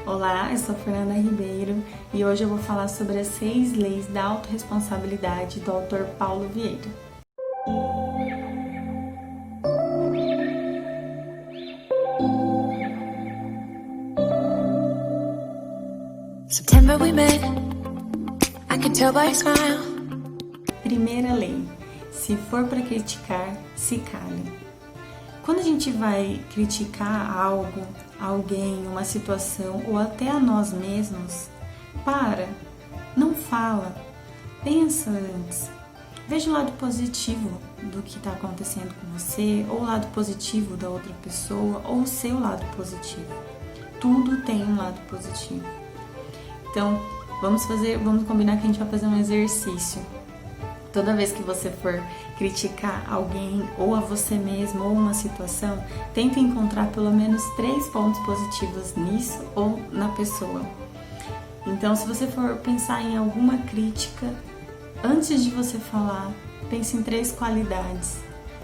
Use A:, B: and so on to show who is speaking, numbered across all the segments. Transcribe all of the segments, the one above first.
A: Olá, eu sou Fernanda Ribeiro e hoje eu vou falar sobre as 6 leis da autorresponsabilidade do autor Paulo Vieira.
B: September we met, I can tell by your smile.
A: Primeira lei: se for para criticar, se cale. Quando a gente vai criticar algo, alguém, uma situação ou até a nós mesmos, não fala, pensa antes. Veja o lado positivo do que está acontecendo com você, ou o lado positivo da outra pessoa, ou o seu lado positivo. Tudo tem um lado positivo. Então, vamos combinar que a gente vai fazer um exercício. Toda vez que você for criticar alguém, ou a você mesmo, ou uma situação, tente encontrar pelo menos 3 pontos positivos nisso ou na pessoa. Então, se você for pensar em alguma crítica, antes de você falar, pense em 3 qualidades,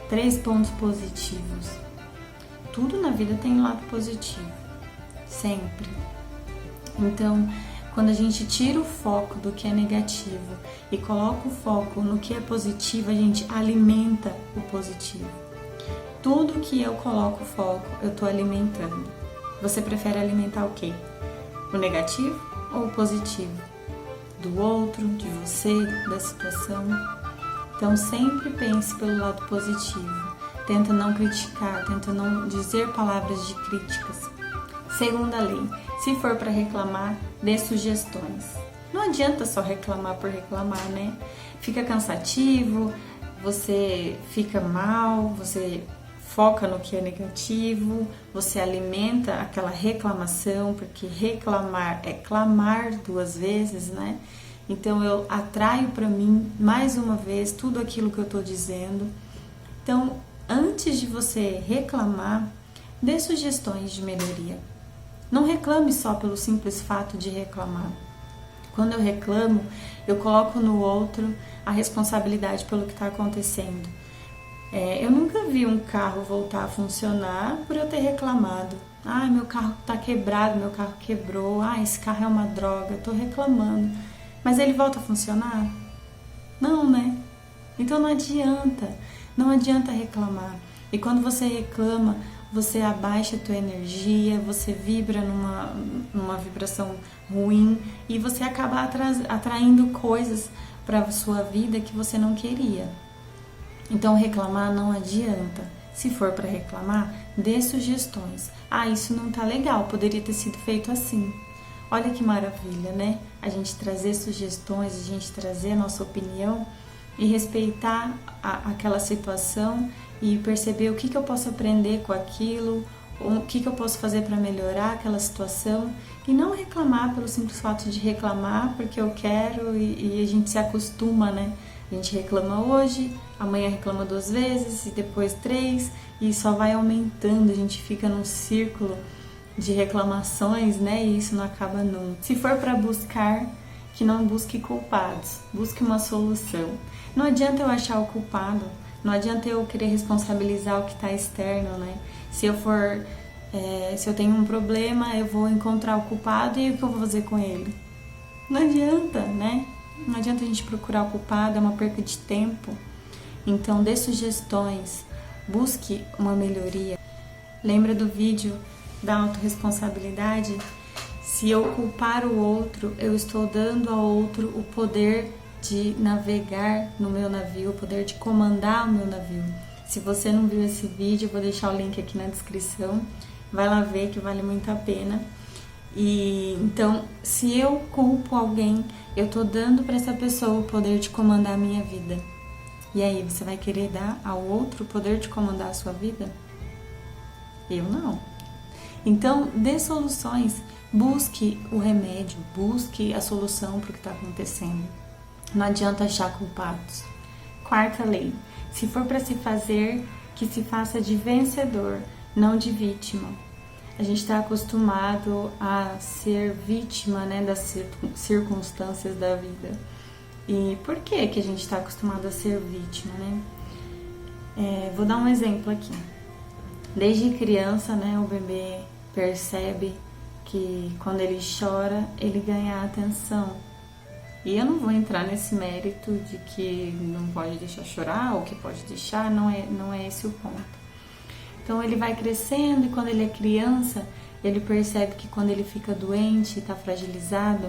A: 3 pontos positivos. Tudo na vida tem um lado positivo, sempre. Então, quando a gente tira o foco do que é negativo e coloca o foco no que é positivo, a gente alimenta o positivo. Tudo que eu coloco foco, eu estou alimentando. Você prefere alimentar o quê? O negativo ou o positivo? Do outro, de você, da situação? Então sempre pense pelo lado positivo. Tenta não criticar, tenta não dizer palavras de críticas. Segunda lei: se for para reclamar, dê sugestões. Não adianta só reclamar por reclamar, né? Fica cansativo, você fica mal, você foca no que é negativo, você alimenta aquela reclamação, porque reclamar é clamar 2 vezes, né? Então eu atraio para mim mais uma vez tudo aquilo que eu estou dizendo. Então, antes de você reclamar, dê sugestões de melhoria. Não reclame só pelo simples fato de reclamar. Quando eu reclamo, eu coloco no outro a responsabilidade pelo que está acontecendo. Eu nunca vi um carro voltar a funcionar por eu ter reclamado. Meu carro está quebrado, meu carro quebrou. Esse carro é uma droga, eu estou reclamando. Mas ele volta a funcionar? Não, né? Então não adianta reclamar. E quando você reclama, você abaixa a tua energia, você vibra numa vibração ruim e você acaba atraindo coisas para a sua vida que você não queria. Então reclamar não adianta. Se for para reclamar, dê sugestões. Isso não tá legal, poderia ter sido feito assim. Olha que maravilha, né? A gente trazer sugestões, a gente trazer a nossa opinião e respeitar aquela situação e perceber o que eu posso aprender com aquilo, o que eu posso fazer para melhorar aquela situação e não reclamar pelo simples fato de reclamar porque eu quero e a gente se acostuma, né? A gente reclama hoje, amanhã reclama 2 vezes e depois 3 e só vai aumentando, a gente fica num círculo de reclamações, né? E isso não acaba nunca. Se for para buscar, que não busque culpados, busque uma solução. Não adianta eu achar o culpado, não adianta eu querer responsabilizar o que está externo, né? Se eu tenho um problema, eu vou encontrar o culpado e o que eu vou fazer com ele? Não adianta, né? Não adianta a gente procurar o culpado, é uma perca de tempo. Então, dê sugestões, busque uma melhoria. Lembra do vídeo da autorresponsabilidade? Se eu culpar o outro, eu estou dando ao outro o poder de navegar no meu navio, o poder de comandar o meu navio. Se você não viu esse vídeo, eu vou deixar o link aqui na descrição. Vai lá ver que vale muito a pena. E então, se eu culpo alguém, eu tô dando para essa pessoa o poder de comandar a minha vida. E aí, você vai querer dar ao outro o poder de comandar a sua vida? Eu não. Então, dê soluções, busque o remédio, busque a solução para o que está acontecendo. Não adianta achar culpados. Quarta lei: se for para se fazer, que se faça de vencedor, não de vítima. A gente está acostumado a ser vítima, né, das circunstâncias da vida. E por que a gente está acostumado a ser vítima, né? Vou dar um exemplo aqui. Desde criança, né, o bebê percebe que quando ele chora, ele ganha a atenção. E eu não vou entrar nesse mérito de que não pode deixar chorar ou que pode deixar, não é esse o ponto. Então ele vai crescendo e quando ele é criança, ele percebe que quando ele fica doente e está fragilizado,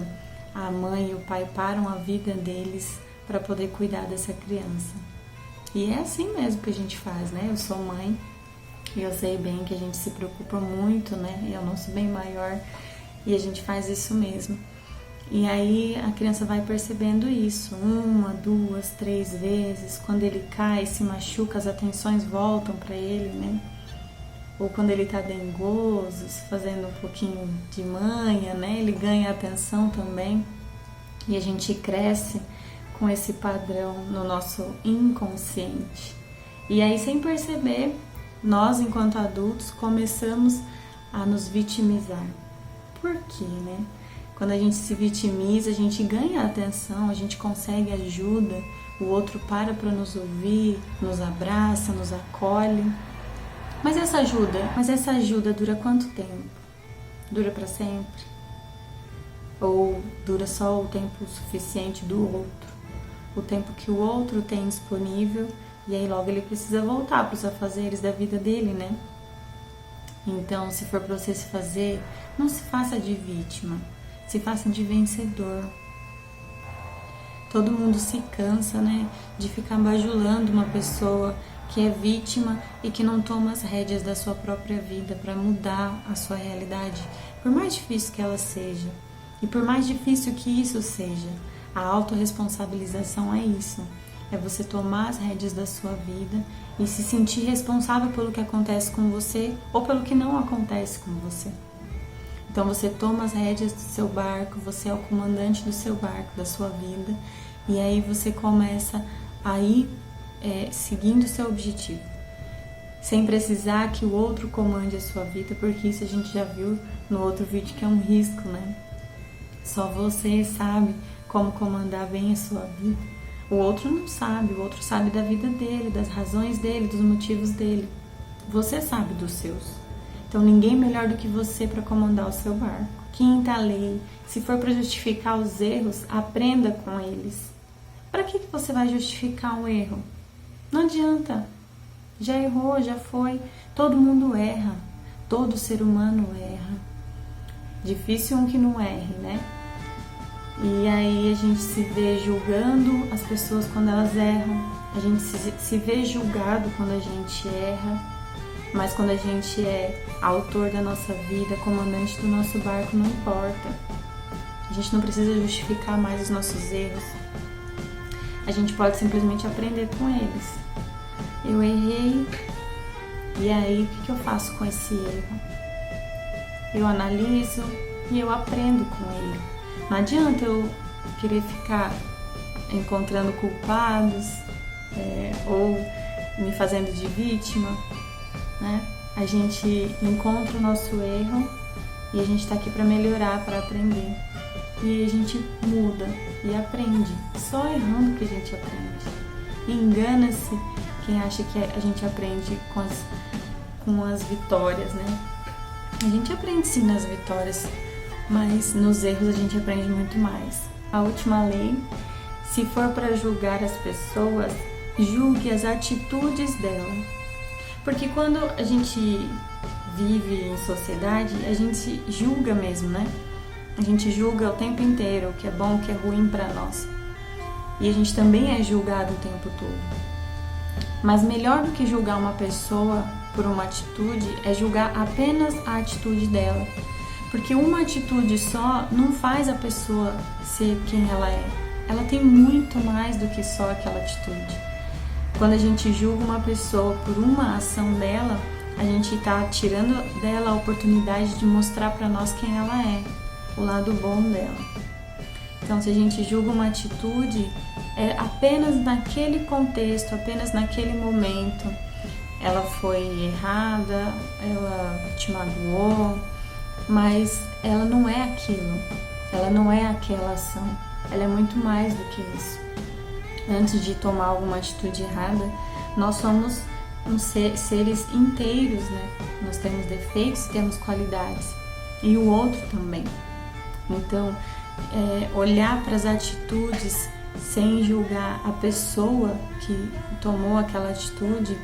A: a mãe e o pai param a vida deles para poder cuidar dessa criança. E é assim mesmo que a gente faz, né? Eu sou mãe e eu sei bem que a gente se preocupa muito, né? É o nosso bem maior e a gente faz isso mesmo. E aí a criança vai percebendo isso, 1, 2, 3 vezes. Quando ele cai, se machuca, as atenções voltam para ele, né? Ou quando ele tá dengoso, fazendo um pouquinho de manha, né? Ele ganha atenção também. E a gente cresce com esse padrão no nosso inconsciente. E aí, sem perceber, nós, enquanto adultos, começamos a nos vitimizar. Por quê, né? Quando a gente se vitimiza, a gente ganha atenção, a gente consegue ajuda, o outro para nos ouvir, nos abraça, nos acolhe. Mas essa ajuda dura quanto tempo? Dura para sempre? Ou dura só o tempo suficiente do outro? O tempo que o outro tem disponível e aí logo ele precisa voltar para os afazeres da vida dele, né? Então, se for para você se fazer, não se faça de vítima. Se faça de vencedor. Todo mundo se cansa, né, de ficar bajulando uma pessoa que é vítima e que não toma as rédeas da sua própria vida para mudar a sua realidade, por mais difícil que ela seja. E por mais difícil que isso seja, a autorresponsabilização é isso. É você tomar as rédeas da sua vida e se sentir responsável pelo que acontece com você ou pelo que não acontece com você. Então você toma as rédeas do seu barco, você é o comandante do seu barco, da sua vida, e aí você começa a ir seguindo o seu objetivo, sem precisar que o outro comande a sua vida, porque isso a gente já viu no outro vídeo que é um risco, né? Só você sabe como comandar bem a sua vida. O outro não sabe, o outro sabe da vida dele, das razões dele, dos motivos dele. Você sabe dos seus. Então ninguém melhor do que você para comandar o seu barco. Quinta lei, se for para justificar os erros, aprenda com eles. Para que você vai justificar um erro? Não adianta. Já errou, já foi. Todo mundo erra. Todo ser humano erra. Difícil um que não erre, né? E aí a gente se vê julgando as pessoas quando elas erram. A gente se vê julgado quando a gente erra. Mas quando a gente é autor da nossa vida, comandante do nosso barco, não importa. A gente não precisa justificar mais os nossos erros. A gente pode simplesmente aprender com eles. Eu errei, e aí o que eu faço com esse erro? Eu analiso e eu aprendo com ele. Não adianta eu querer ficar encontrando culpados ou me fazendo de vítima, né? A gente encontra o nosso erro e a gente está aqui para melhorar, para aprender. E a gente muda e aprende. Só errando que a gente aprende. E engana-se quem acha que a gente aprende com as vitórias, né? A gente aprende sim nas vitórias, mas nos erros a gente aprende muito mais. A última lei: se for para julgar as pessoas, julgue as atitudes dela. Porque quando a gente vive em sociedade, a gente julga mesmo, né? A gente julga o tempo inteiro o que é bom, o que é ruim para nós. E a gente também é julgado o tempo todo. Mas melhor do que julgar uma pessoa por uma atitude é julgar apenas a atitude dela. Porque uma atitude só não faz a pessoa ser quem ela é. Ela tem muito mais do que só aquela atitude. Quando a gente julga uma pessoa por uma ação dela, a gente está tirando dela a oportunidade de mostrar para nós quem ela é, o lado bom dela. Então, se a gente julga uma atitude, é apenas naquele contexto, apenas naquele momento. Ela foi errada, ela te magoou, mas ela não é aquilo, ela não é aquela ação, ela é muito mais do que isso. Antes de tomar alguma atitude errada, nós somos seres inteiros, né? Nós temos defeitos e temos qualidades. e o outro também. Então, olhar para as atitudes sem julgar a pessoa que tomou aquela atitude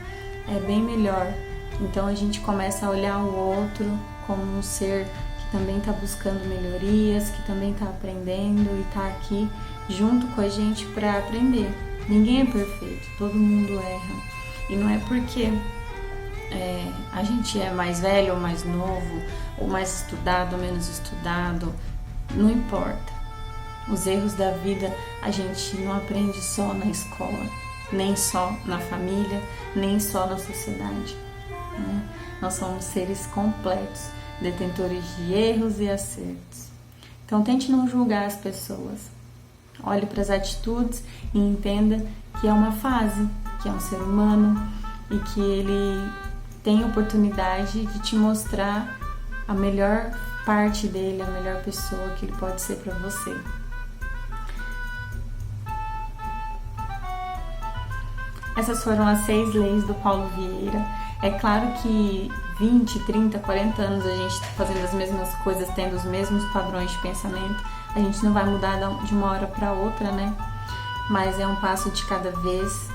A: é bem melhor. Então a gente começa a olhar o outro como um ser que também está buscando melhorias, que também está aprendendo e está aqui junto com a gente para aprender. Ninguém é perfeito, todo mundo erra. E não é porque a gente é mais velho ou mais novo, ou mais estudado ou menos estudado, não importa. Os erros da vida a gente não aprende só na escola, nem só na família, nem só na sociedade, né? Nós somos seres completos, detentores de erros e acertos. Então tente não julgar as pessoas. Olhe para as atitudes e entenda que é uma fase, que é um ser humano e que ele tem a oportunidade de te mostrar a melhor parte dele, a melhor pessoa que ele pode ser para você. Essas foram as 6 leis do Paulo Vieira. É claro que 20, 30, 40 anos a gente está fazendo as mesmas coisas, tendo os mesmos padrões de pensamento. A gente não vai mudar de uma hora para outra, né? Mas é um passo de cada vez.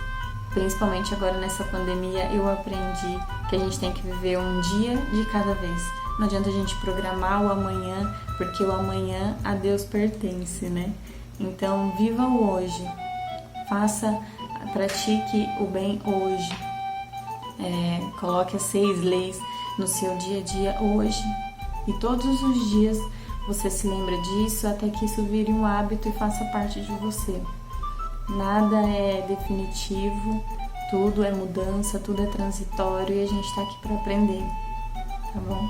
A: Principalmente agora nessa pandemia, eu aprendi que a gente tem que viver um dia de cada vez. Não adianta a gente programar o amanhã, porque o amanhã a Deus pertence, né? Então, viva o hoje. Pratique o bem hoje. Coloque as 6 leis no seu dia a dia hoje. E todos os dias você se lembra disso até que isso vire um hábito e faça parte de você. Nada é definitivo, tudo é mudança, tudo é transitório e a gente tá aqui para aprender, tá bom?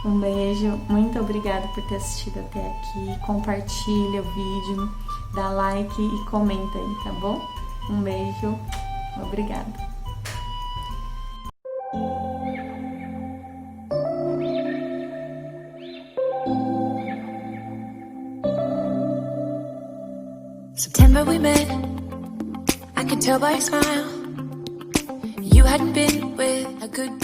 A: Um beijo, muito obrigada por ter assistido até aqui. Compartilha o vídeo, dá like e comenta aí, tá bom? Um beijo, obrigada.
B: September we met, I could tell by your smile you hadn't been with a good